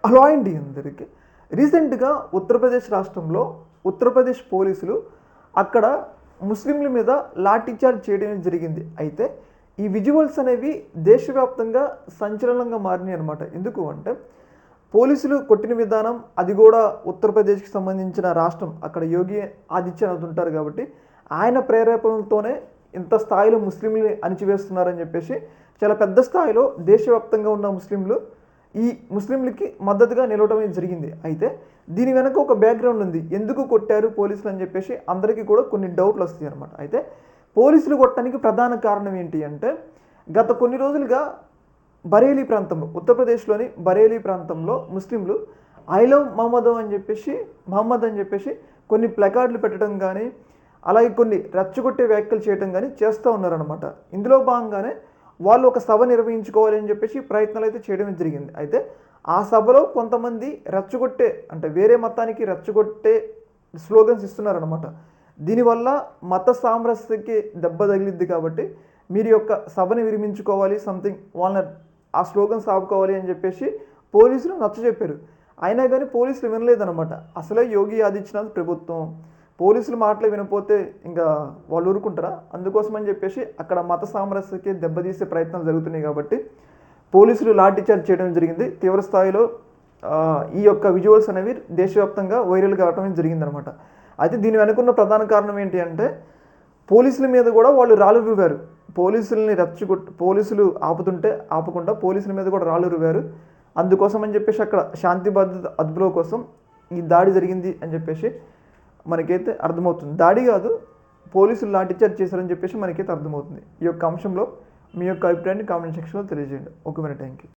Hello అండి అందరికీ. రీసెంట్గా ఉత్తరప్రదేశ్ రాష్ట్రంలో ఉత్తరప్రదేశ్ పోలీసులు అక్కడ ముస్లింల మీద లాఠీచార్జ్ చేయడం జరిగింది. అయితే ఈ విజువల్స్ అనేవి దేశవ్యాప్తంగా సంచలనంగా మారినాయి అనమాట. ఎందుకు అంటే పోలీసులు కొట్టిన విధానం, అది కూడా ఉత్తరప్రదేశ్కి సంబంధించిన రాష్ట్రం, అక్కడ యోగి ఆదిత్యనాథ్ ఉంటారు కాబట్టి ఆయన ప్రేరేపణలతోనే ఇంత స్థాయిలో ముస్లింలని అణిచివేస్తున్నారని చెప్పేసి చాలా పెద్ద స్థాయిలో దేశవ్యాప్తంగా ఉన్న ముస్లింలు ఈ ముస్లింలకి మద్దతుగా నిలవడమే జరిగింది. అయితే దీని వెనక ఒక బ్యాక్గ్రౌండ్ ఉంది. ఎందుకు కొట్టారు పోలీసులు అని చెప్పేసి అందరికీ కూడా కొన్ని డౌట్లు వస్తాయి అనమాట. అయితే పోలీసులు కొట్టడానికి ప్రధాన కారణం ఏంటి అంటే, గత కొన్ని రోజులుగా బరేలీ ప్రాంతంలో, ఉత్తరప్రదేశ్లోని బరేలీ ప్రాంతంలో ముస్లింలు ఐ లవ్ మహమ్మద్ అని చెప్పేసి కొన్ని ప్లకార్డులు పెట్టడం కానీ, అలాగే కొన్ని రెచ్చగొట్టే వ్యాఖ్యలు చేయడం కానీ చేస్తూ ఉన్నారనమాట. ఇందులో భాగంగానే వాళ్ళు ఒక సభ నిర్వహించుకోవాలి అని చెప్పేసి ప్రయత్నాలు అయితే చేయడం జరిగింది. అయితే ఆ సభలో కొంతమంది రెచ్చగొట్టే, అంటే వేరే మతానికి రెచ్చగొట్టే స్లోగన్స్ ఇస్తున్నారనమాట. దీనివల్ల మత సామరస్యకి దెబ్బ తగిలిద్ది కాబట్టి మీరు యొక్క సభని విరమించుకోవాలి, సంథింగ్ వాళ్ళని ఆ స్లోగన్స్ ఆపుకోవాలి అని చెప్పేసి పోలీసులు నచ్చజెప్పారు. అయినా కానీ పోలీసులు వినలేదనమాట. అసలే యోగి ఆదిత్యనాథ్ ప్రభుత్వం, పోలీసులు మాటలు వినపోతే ఇంకా వాళ్ళు ఊరుకుంటారా? అందుకోసం అని చెప్పేసి అక్కడ మత సామరస్యకి దెబ్బతీసే ప్రయత్నాలు జరుగుతున్నాయి కాబట్టి పోలీసులు లాఠీచార్జ్ చేయడం జరిగింది. తీవ్ర స్థాయిలో ఈ యొక్క విజువల్స్ అనేవి దేశవ్యాప్తంగా వైరల్ కావడం జరిగిందనమాట. అయితే దీని వెనుకున్న ప్రధాన కారణం ఏంటి అంటే, పోలీసుల మీద కూడా వాళ్ళు రాళ్ళు రువ్వారు. పోలీసులు ఆపకుండా పోలీసుల మీద కూడా రాళ్ళు రువ్వారు. అందుకోసం అని చెప్పేసి అక్కడ శాంతి భద్రత అదుపులో కోసం ఈ దాడి జరిగింది అని చెప్పేసి మనకైతే అర్థమవుతుంది. దాడి కాదు, పోలీసులు లాఠీచార్జ్ చేశారని చెప్పేసి మనకైతే అర్థమవుతుంది. ఈ యొక్క అంశంలో మీ యొక్క అభిప్రాయాన్ని కామెంట్ సెక్షన్లో తెలియజేయండి. Okay, thank you.